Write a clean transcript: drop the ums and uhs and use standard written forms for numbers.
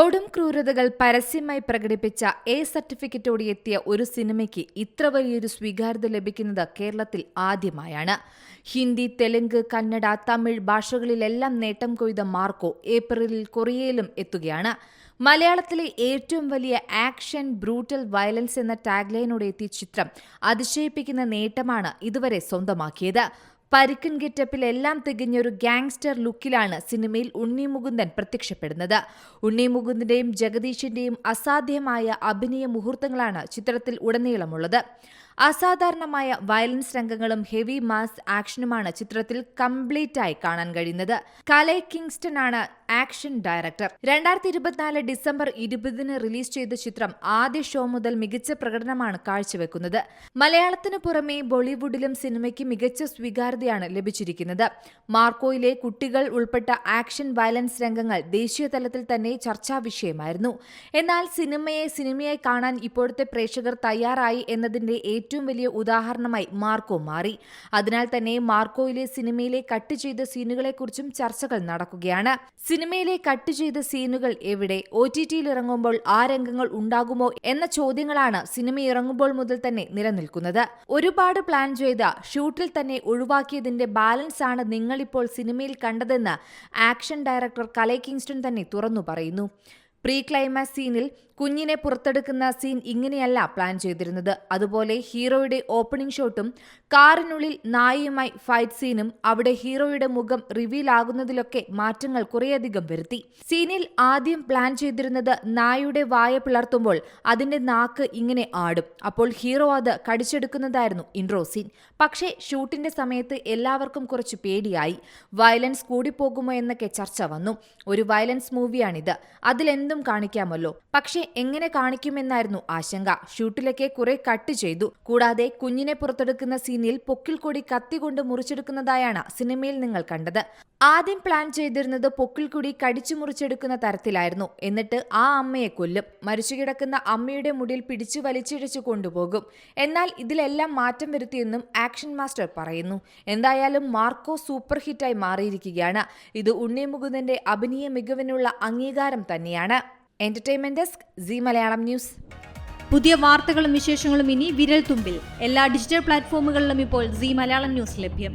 കൊടും ക്രൂരതകൾ പരസ്യമായി പ്രകടിപ്പിച്ച എ സർട്ടിഫിക്കറ്റോടെ എത്തിയ ഒരു സിനിമയ്ക്ക് ഇത്ര വലിയൊരു സ്വീകാര്യത ലഭിക്കുന്നത് കേരളത്തിൽ ആദ്യമായാണ്. ഹിന്ദി, തെലുങ്ക്, കന്നഡ, തമിഴ് ഭാഷകളിലെല്ലാം നേട്ടം കൊയ്ത മാർക്കോ ഏപ്രിലിൽ കൊറിയയിലും എത്തുകയാണ്. മലയാളത്തിലെ ഏറ്റവും വലിയ ആക്ഷൻ, ബ്രൂട്ടൽ വയലൻസ് എന്ന ടാഗ്ലൈനോടെ എത്തിയ ചിത്രം അതിശയിപ്പിക്കുന്ന നേട്ടമാണ് ഇതുവരെ സ്വന്തമാക്കിയത്. പരിക്കൻ ഗെറ്റപ്പിൽ എല്ലാം തികഞ്ഞൊരു ഗാങ്സ്റ്റർ ലുക്കിലാണ് സിനിമയിൽ ഉണ്ണി മുകുന്ദൻ പ്രത്യക്ഷപ്പെടുന്നത്. ഉണ്ണി മുകുന്ദന്റെയും ജഗദീഷിന്റെയും അസാധ്യമായ അഭിനയ മുഹൂർത്തങ്ങളാണ് ചിത്രത്തിൽ ഉടനീളമുള്ളത്. അസാധാരണമായ വയലൻസ് രംഗങ്ങളും ഹെവി മാസ് ആക്ഷനുമാണ് ചിത്രത്തിൽ കംപ്ലീറ്റായി കാണാൻ കഴിയുന്നത്. കലൈ കിങ്സ്റ്റൺ ആണ് ആക്ഷൻ ഡയറക്ടർ. 2024 ഡിസംബർ 20 റിലീസ് ചെയ്ത ചിത്രം ആദ്യ ഷോ മുതൽ മികച്ച പ്രകടനമാണ് കാഴ്ചവെക്കുന്നത്. മലയാളത്തിനു പുറമെ ബോളിവുഡിലും സിനിമയ്ക്ക് മികച്ച സ്വീകാര്യതയാണ് ലഭിച്ചിരിക്കുന്നത്. മാർക്കോയിലെ കുട്ടികൾ ഉൾപ്പെട്ട ആക്ഷൻ വയലൻസ് രംഗങ്ങൾ ദേശീയ തലത്തിൽ തന്നെ ചർച്ചാ വിഷയമായിരുന്നു. എന്നാൽ സിനിമയായി കാണാൻ ഇപ്പോഴത്തെ പ്രേക്ഷകർ തയ്യാറായി എന്നതിന്റെ ഏറ്റവും വലിയ ഉദാഹരണമായി മാർക്കോ മാറി. അതിനാൽ തന്നെ മാർക്കോയിലെ സിനിമയിലെ കട്ട് ചെയ്ത സീനുകളെക്കുറിച്ചും ചർച്ചകൾ നടക്കുകയാണ്. സിനിമയിലെ കട്ട് ചെയ്ത സീനുകൾ എവിടെ, OTTയിൽ ഇറങ്ങുമ്പോൾ ആ രംഗങ്ങൾ ഉണ്ടാകുമോ എന്ന ചോദ്യങ്ങളാണ് സിനിമ ഇറങ്ങുമ്പോൾ മുതൽ തന്നെ നിലനിൽക്കുന്നത്. ഒരുപാട് പ്ലാൻ ചെയ്ത ഷൂട്ടിൽ തന്നെ ഒഴിവാക്കിയതിന്റെ ബാലൻസ് ആണ് നിങ്ങളിപ്പോൾ സിനിമയിൽ കണ്ടതെന്ന് ആക്ഷൻ ഡയറക്ടർ കലൈ കിങ്സ്റ്റൺ തന്നെ തുറന്നു പറയുന്നു. പ്രീ ക്ലൈമാക്സ് സീനിൽ കുഞ്ഞിനെ പുറത്തെടുക്കുന്ന സീൻ ഇങ്ങനെയല്ല പ്ലാൻ ചെയ്തിരുന്നത്. അതുപോലെ ഹീറോയുടെ ഓപ്പണിംഗ് ഷോട്ടും കാറിനുള്ളിൽ നായയുമായി ഫൈറ്റ് സീനും അവിടെ ഹീറോയുടെ മുഖം റിവീൽ ആകുന്നതിലൊക്കെ മാറ്റങ്ങൾ കുറേയധികം വരുത്തി. സീനിൽ ആദ്യം പ്ലാൻ ചെയ്തിരുന്നത് നായയുടെ വായ പിളർത്തുമ്പോൾ അതിന്റെ നാക്ക് ഇങ്ങനെ ആടും. അപ്പോൾ ഹീറോ അത് കടിച്ചെടുക്കുന്നതായിരുന്നു ഇൻട്രോ സീൻ. പക്ഷേ ഷൂട്ടിന്റെ സമയത്ത് എല്ലാവർക്കും കുറച്ച് പേടിയായി. വയലൻസ് കൂടിപ്പോകുമോ എന്നൊക്കെ ചർച്ച വന്നു. ഒരു വയലൻസ് മൂവിയാണിത്, അതിലെന്തും കാണിക്കാമല്ലോ. പക്ഷേ എങ്ങനെ കാണിക്കുമെന്നായിരുന്നു ആശങ്ക. ഷൂട്ടിലൊക്കെ കുറെ കട്ട് ചെയ്തു. കൂടാതെ കുഞ്ഞിനെ പുറത്തെടുക്കുന്ന സീനിൽ പൊക്കിൽ കൂടി കത്തികൊണ്ട് മുറിച്ചെടുക്കുന്നതായാണ് സിനിമയിൽ നിങ്ങൾ കണ്ടത്. ആദ്യം പ്ലാൻ ചെയ്തിരുന്നത് പൊക്കിൽ കൂടി കടിച്ചു മുറിച്ചെടുക്കുന്ന തരത്തിലായിരുന്നു. എന്നിട്ട് ആ അമ്മയെ കൊല്ലും. മരിച്ചുകിടക്കുന്ന അമ്മയുടെ മുടിയിൽ പിടിച്ചു വലിച്ചിഴച്ചു കൊണ്ടുപോകും. എന്നാൽ ഇതിലെല്ലാം മാറ്റം വരുത്തിയെന്നും ആക്ഷൻ മാസ്റ്റർ പറയുന്നു. എന്തായാലും മാർക്കോ സൂപ്പർ ഹിറ്റായി മാറിയിരിക്കുകയാണ്. ഇത് ഉണ്ണി മുകുന്ദന്റെ അഭിനയ മികവിനുള്ള അംഗീകാരം തന്നെയാണ്. Entertainment desk, Zee Malayalam news. പുതിയ വാർത്തകളും വിശേഷങ്ങളും ഇനി വിരൽ തുമ്പിൽ. എല്ലാ ഡിജിറ്റൽ പ്ലാറ്റ്ഫോമുകളിലും ഇപ്പോൾ സീ മലയാളം ന്യൂസ് ലഭ്യം.